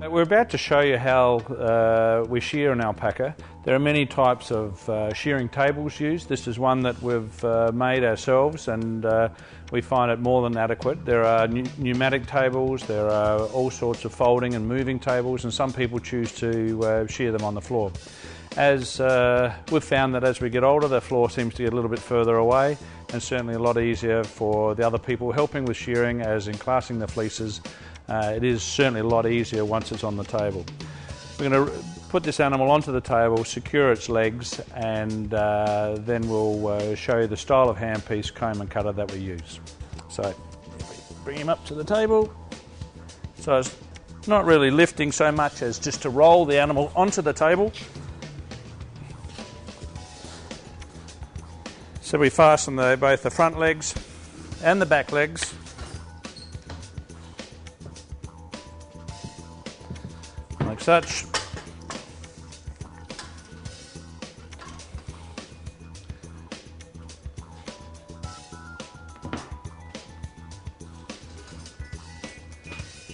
We're about to show you how we shear an alpaca. There are many types of shearing tables used. This is one that we've made ourselves, and we find it more than adequate. There are pneumatic tables, there are all sorts of folding and moving tables, and some people choose to shear them on the floor. As we've found that as we get older, the floor seems to get a little bit further away, and certainly a lot easier for the other people helping with shearing, as in classing the fleeces. It is certainly a lot easier once it's on the table. We're going to put this animal onto the table, secure its legs, and then we'll show you the style of handpiece, comb and cutter that we use. So bring him up to the table. So it's not really lifting so much as just to roll the animal onto the table. So we fasten both the front legs and the back legs. Like such.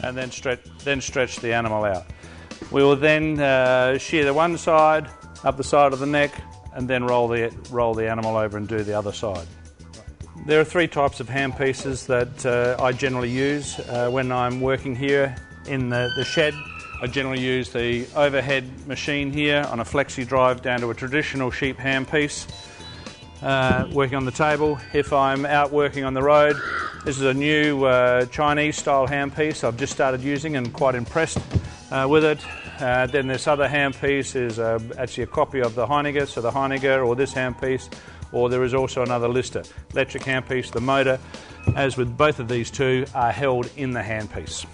And then stretch the animal out. We will then shear the one side, up the side of the neck, and then roll the animal over and do the other side. There are three types of hand pieces that I generally use when I'm working here in the shed. I generally use the overhead machine here on a flexi drive down to a traditional sheep hand piece, working on the table. If I'm out working on the road, this is a new Chinese style hand piece I've just started using and quite impressed with it. Then this other hand piece is actually a copy of the Heiniger, so the Heiniger or this hand piece, or there is also another Lister. Electric hand piece, the motor, as with both of these two, are held in the hand piece.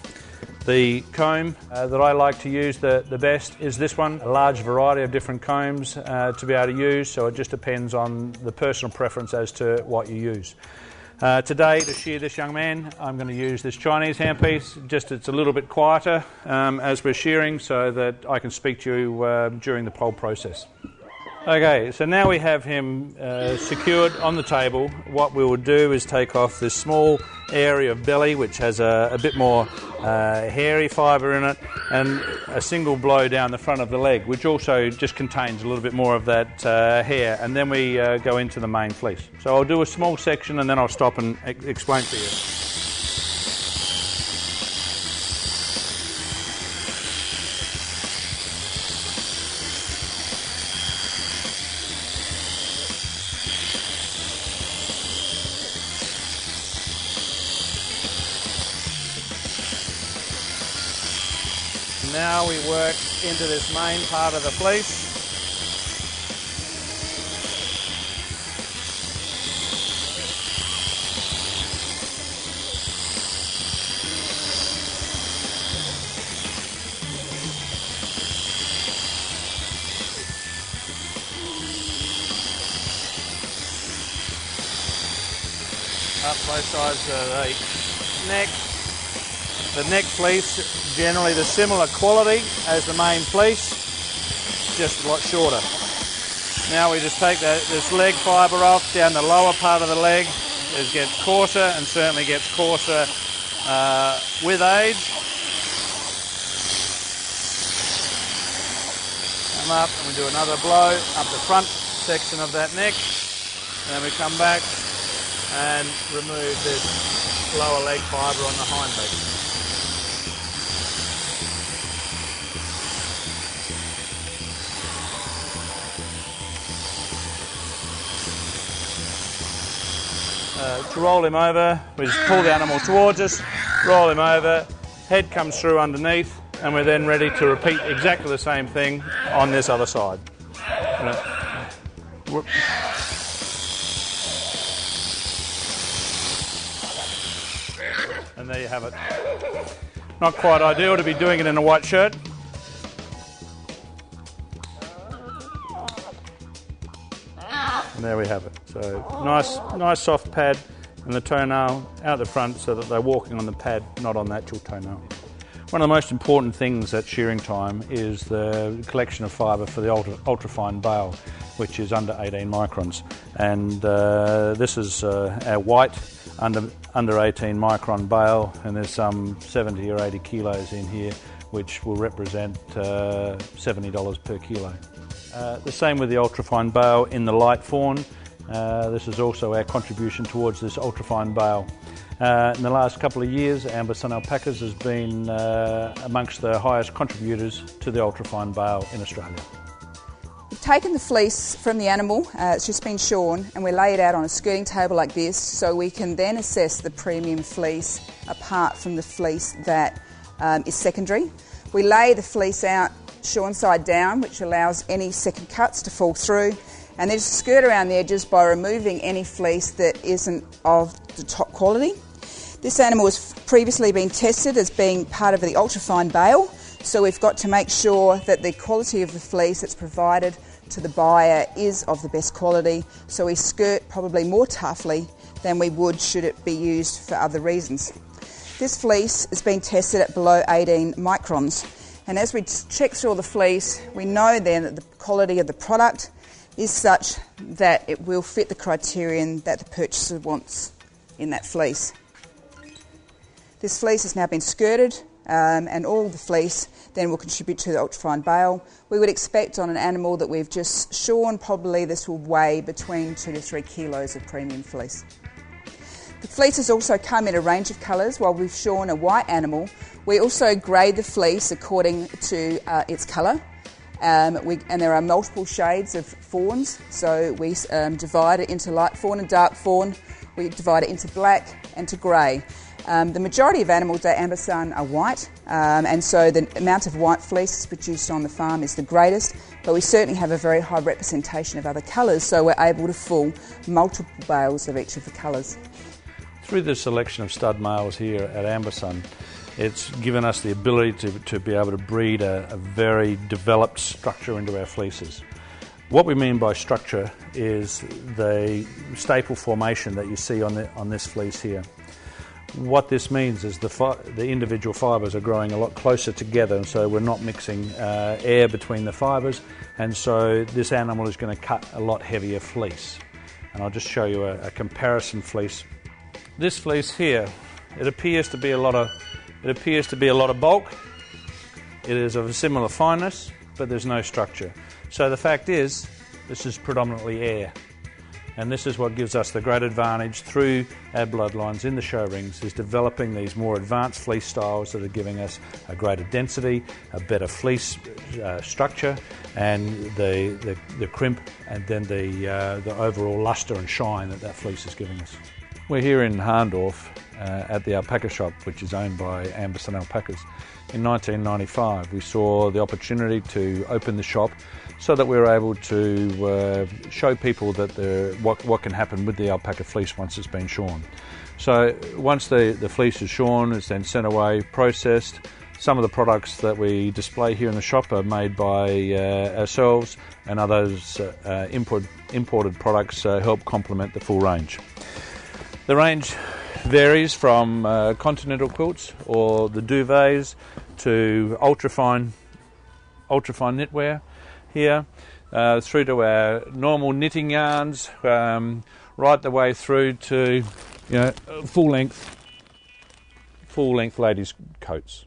The comb that I like to use the best is this one, a large variety of different combs to be able to use, so it just depends on the personal preference as to what you use. Today, to shear this young man, I'm going to use this Chinese handpiece. Just it's a little bit quieter as we're shearing, so that I can speak to you during the whole process. Okay, so now we have him secured on the table. What we will do is take off this small area of belly, which has a bit more hairy fibre in it, and a single blow down the front of the leg, which also just contains a little bit more of that hair, and then we go into the main fleece. So I'll do a small section and then I'll stop and explain to you. Now we work into this main part of the fleece. Up both sides of the neck. The neck fleece, generally the similar quality as the main fleece, just a lot shorter. Now we just take this leg fibre off down the lower part of the leg. It gets coarser and certainly gets coarser with age. Come up and we do another blow up the front section of that neck. And then we come back and remove this lower leg fibre on the hind leg. To roll him over, we just pull the animal towards us, roll him over, head comes through underneath, and we're then ready to repeat exactly the same thing on this other side. And there you have it. Not quite ideal to be doing it in a white shirt. And there we have it. So nice soft pad, and the toenail out the front so that they're walking on the pad, not on the actual toenail. One of the most important things at shearing time is the collection of fibre for the ultrafine bale, which is under 18 microns. And this is our white under 18 micron bale, and there's some 70 or 80 kilos in here, which will represent $70 per kilo. The same with the ultrafine bale in the light fawn. This is also our contribution towards this ultrafine bale. In the last couple of years, Ambersun alpacas has been amongst the highest contributors to the ultrafine bale in Australia. We've taken the fleece from the animal, it's just been shorn, and we lay it out on a skirting table like this so we can then assess the premium fleece apart from the fleece that is secondary. We lay the fleece out shorn side down, which allows any second cuts to fall through, and then just skirt around the edges by removing any fleece that isn't of the top quality. This animal has previously been tested as being part of the ultrafine bale, so we've got to make sure that the quality of the fleece that's provided to the buyer is of the best quality, so we skirt probably more toughly than we would should it be used for other reasons. This fleece has been tested at below 18 microns, and as we check through all the fleece, we know then that the quality of the product is such that it will fit the criterion that the purchaser wants in that fleece. This fleece has now been skirted, and all the fleece then will contribute to the ultrafine bale. We would expect on an animal that we've just shorn, probably this will weigh between 2 to 3 kilos of premium fleece. The fleeces also come in a range of colours. While we've shorn a white animal, we also grade the fleece according to its colour. And there are multiple shades of fawns, so we divide it into light fawn and dark fawn. We divide it into black and to grey. The majority of animals at Ambersun are white, and so the amount of white fleece that's produced on the farm is the greatest, but we certainly have a very high representation of other colours, so we're able to full multiple bales of each of the colours. Through the selection of stud males here at Ambersun, it's given us the ability to be able to breed a very developed structure into our fleeces. What we mean by structure is the staple formation that you see on this fleece here. What this means is the individual fibres are growing a lot closer together, and so we're not mixing air between the fibres, and so this animal is going to cut a lot heavier fleece. And I'll just show you a comparison fleece. This fleece here, it appears to be a lot of bulk. It is of a similar fineness, but there's no structure. So the fact is, this is predominantly air. And this is what gives us the great advantage through our bloodlines in the show rings, is developing these more advanced fleece styles that are giving us a greater density, a better fleece structure, and the crimp, and then the overall lustre and shine that fleece is giving us. We're here in Harndorf at the Alpaca shop, which is owned by Ambersun Alpacas. In 1995, we saw the opportunity to open the shop so that we were able to show people that what can happen with the alpaca fleece once it's been shorn. So once the fleece is shorn, it's then sent away, processed. Some of the products that we display here in the shop are made by ourselves, and others imported products help complement the full range. The range varies from continental quilts or the duvets to ultrafine knitwear here, through to our normal knitting yarns, right the way through to full length ladies' coats.